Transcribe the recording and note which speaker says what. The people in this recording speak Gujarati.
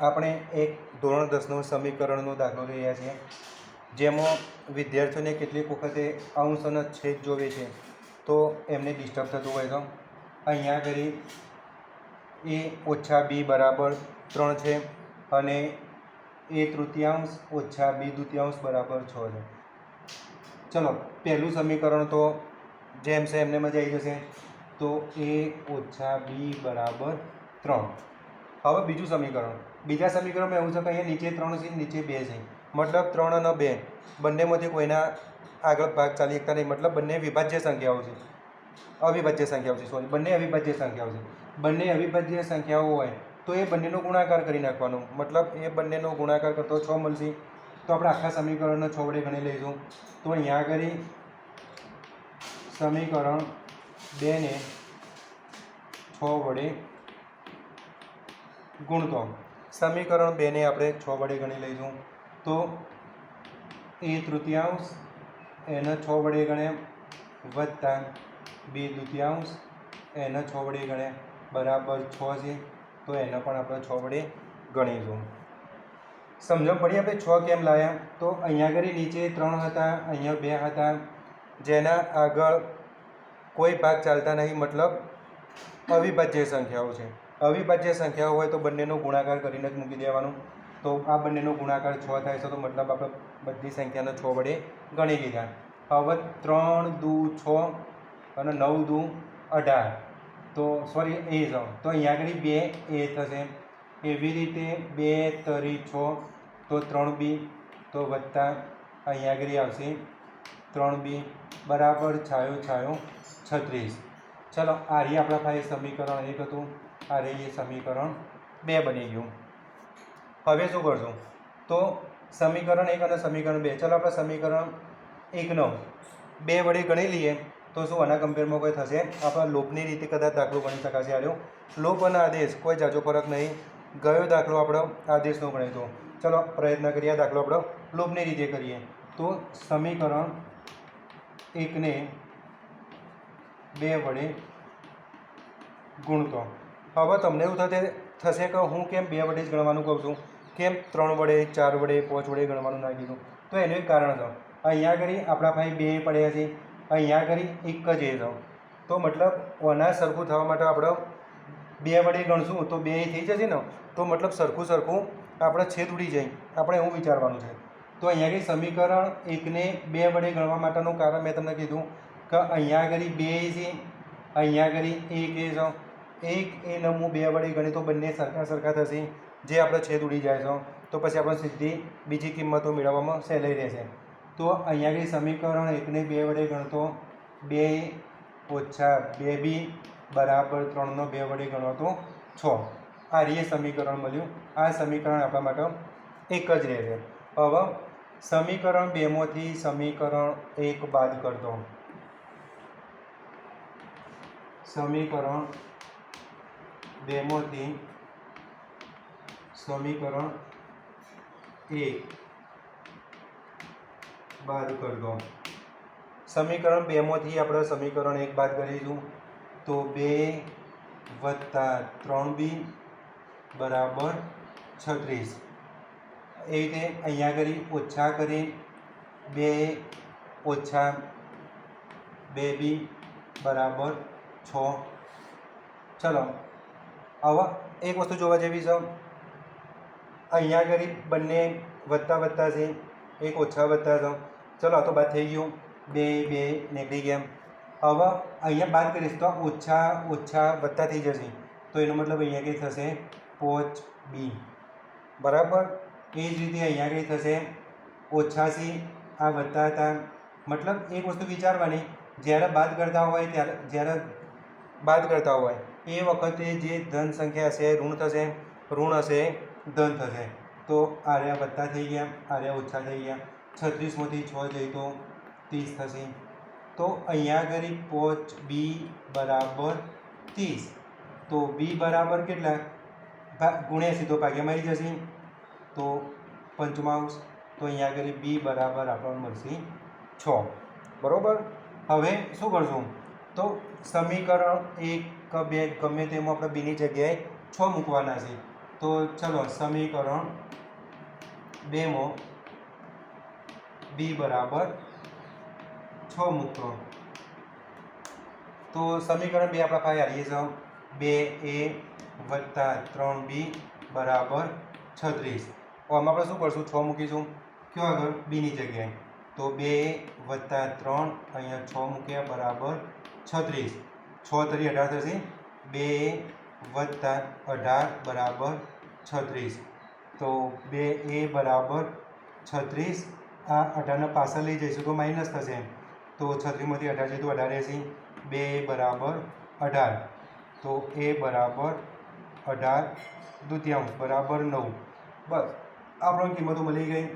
Speaker 1: આપણે એક ધોરણ 10નો સમીકરણનો દાખલો લઈ રહ્યા છીએ, જેમાં વિદ્યાર્થીઓને કેટલીક વખતે અંશ અને છેદ જોવે છે તો એમને ડિસ્ટર્બ થતું હોય તો અહીંયા આગળ a ઓછા b બરાબર 3 છે અને a તૃતીયાંશ ઓછા b દ્વિતીયાંશ બરાબર 6 છે. ચલો, પહેલું સમીકરણ તો જેમ છે એમને મજા આવી જશે. તો a ઓછા b બરાબર 3. હવે બીજું સમીકરણ. બીજા સમીકરણમાં એવું છે કે અહીંયા નીચે 3 છે, નીચે 2 છે. મતલબ 3 અને 2 બંનેમાંથી કોઈના આગળ ભાગ ચાલી શકતા નહીં. મતલબ બંને વિભાજ્ય સંખ્યાઓ છે, અવિભાજ્ય સંખ્યાઓ છે. સોરી, બંને અવિભાજ્ય સંખ્યાઓ છે. બંને અવિભાજ્ય સંખ્યાઓ હોય તો એ બંનેનો ગુણાકાર કરી નાખવાનો. મતલબ એ બંનેનો ગુણાકાર કરતો 6 મળશે. તો આપણે આખા સમીકરણને 6 વડે ગણી લઈશું. તો અહીંયા આગળ સમીકરણ 2 ને 6 વડે ગુણતો સમીકરણ 2 ને આપણે 6 વડે ગણી લઈશું. તો a તૃતીયાંશ એને 6 વડે ગણે વત્તા b દ્વિતીયાંશ એને 6 વડે ગણે બરાબર 6 છે. તો એને પણ આપણે 6 વડે ગણીશું. સમજણ પડી આપણે 6 કેમ લાવ્યા? તો અહીંયા આગળ નીચે 3 હતા, અહીંયા 2 હતા, જેના આગળ કોઈ ભાગ ચાલતા નહીં. મતલબ અવિભાજ્ય સંખ્યાઓ છે. અવિભાજ્ય સંખ્યાઓ હોય તો બંનેનો ગુણાકાર કરીને જ મૂકી દેવાનું. તો આ બંનેનો ગુણાકાર 6 થાય છે, તો મતલબ આપણે બધી સંખ્યાને 6 વડે ગણી લીધા. હવે 3 દુ 6 અને 9 દુ 18. તો સોરી, એ જ. તો અહીંયા આગળ 2 એ થશે. એવી રીતે 2 તરી 6 તો 3b, તો વત્તા અહીંયા આગળ આવશે 3b બરાબર છાયો છાયો 36. ચલો, આ રહી આપણા પાસે સમીકરણ 1 હતું, આ રહી એ સમીકરણ 2 બની ગયું. હવે શું કરશું? તો સમીકરણ 1 અને સમીકરણ 2, ચાલો આપણે સમીકરણ 1નો 2 વડે ગણી લઈએ તો શું આના કમ્પેરમાં કોઈ થશે? આપણા લોપની રીતે કદાચ દાખલો ગણી શકાશે. આવ્યો લોપ અને આદેશ કોઈ જાજો ફરક નહીં. ગયો દાખલો આપણો આદેશનો ગણ્યો. ચલો પ્રયત્ન કરીએ, આ દાખલો આપણો લોપની રીતે કરીએ. તો સમીકરણ 1 ને 2 વડે ગુણતો. હવે તમને એવું થશે કે હું કેમ 2 વડે જ ગણવાનું કહું છું, કેમ 3 વડે 4 વડે 5 વડે ગણવાનું ના કીધું? તો એનું એક કારણ છે. અહીંયા આગળ આપણા પાસે 2 પડ્યા છે, અહીંયા આગળ એક જ એ છે. તો મતલબ ઓના સરખું થવા માટે આપણે 2 વડે ગણશું તો 2 થઈ જશે ને. તો મતલબ સરખું આપણે છેદ ઉડી જાય, આપણે એવું વિચારવાનું છે. તો અહીંયા આગળ સમીકરણ 1 ને 2 વડે ગણવા માટેનું કારણ મેં તમને કીધું કે અહીંયા આગળ 2 છે, અહીંયા આગળ 1 એ છે. 1 એને હું 2 વડે ગણી તો બંને સરખા થશે, જે આપણે છેદ ઉડી જાય છે. તો પછી આપણે સીધી બીજી કિંમતો મેળવવામાં સહેલાઈ રહેશે. તો અહીંયા આગળ સમીકરણ 1 ને 2 વડે ગણતો 2 ઓછા 2b બરાબર 3 નો 2 વડે ગણો તો 6. આ રીએ સમીકરણ મળ્યું. આ સમીકરણ આપણા માટે એક જ રહેશે. હવે સમીકરણ 2 માંથી સમીકરણ 1 બાદ કરતો સમીકરણ 2 માંથી સમીકરણ 1 બાદ કરતો. સમીકરણ 2 માંથી આપણે સમીકરણ 1 બાદ કરીશું તો 2 વત્તા 3b બરાબર 36. એ રીતે અહીંયા આગળ ઓછા કરી 2 ઓછા 2b બરાબર 6. ચલો, હવે એક વસ્તુ જોવા જેવી છે. અહીંયા આગળ બંને વત્તા વત્તા છે, એક ઓછા વત્તા છે. ચલો, આ તો બાદ થઈ ગયું, 2 નીકળી ગયા. હવે અહીંયા બાદ કરીશ તો ઓછા ઓછા વત્તા થઈ જશે. તો એનો મતલબ અહીંયા કંઈ થશે 5b બરાબર. એ જ રીતે અહીંયા કંઈ થશે ઓછા c, આ વત્તા હતા. મતલબ એક વસ્તુ વિચારવાની, જ્યારે બાદ કરતા હોય એ વખતે જે ધન સંખ્યા હશે ઋણ થશે, ઋણ હશે ધન થશે. તો આર્યા વત્તા થઈ ગયા, આર્યા ઓછા થઈ ગયા. 36 માંથી 6 જઈ તો 30 થશે. તો અહીંયા આગળ 5b બરાબર 30. તો b બરાબર કેટલા? ગુણ્યા સીધો ભાગ્યમાં આવી જશે તો 55. તો અહીંયા આગળ b બરાબર આપણને મળશે 6. બરાબર. હવે શું કરશું? તો સમીકરણ 1 કે 2 ગમે તેમાં આપણે બીની જગ્યાએ 6 મૂકવાના છે. તો ચલો સમીકરણ 2 માં b બરાબર 6 મૂકો તો સમીકરણ 2 આપણા પાસે આવીએ છે 2a વત્તા 3b બરાબર 36. આમાં આપણે શું કરશું 6 મૂકીશું કયો આગળ b ની જગ્યાએ તો 2 વત્તા 3 અહીંયા 6 મૂક્યા બરાબર 36. 6 તરી 18 થશે 2 વત્તા 18 બરાબર 36. તો 2a બરાબર 36. આ 18 પાછળ લઈ જઈશું તો માઇનસ થશે તો 36 માંથી 18 છે તો 18 રહેશે 2 બરાબર 18. તો a બરાબર 18 દૂતીયાંશ બરાબર 9. બસ આપણને કિંમતો મળી ગઈ.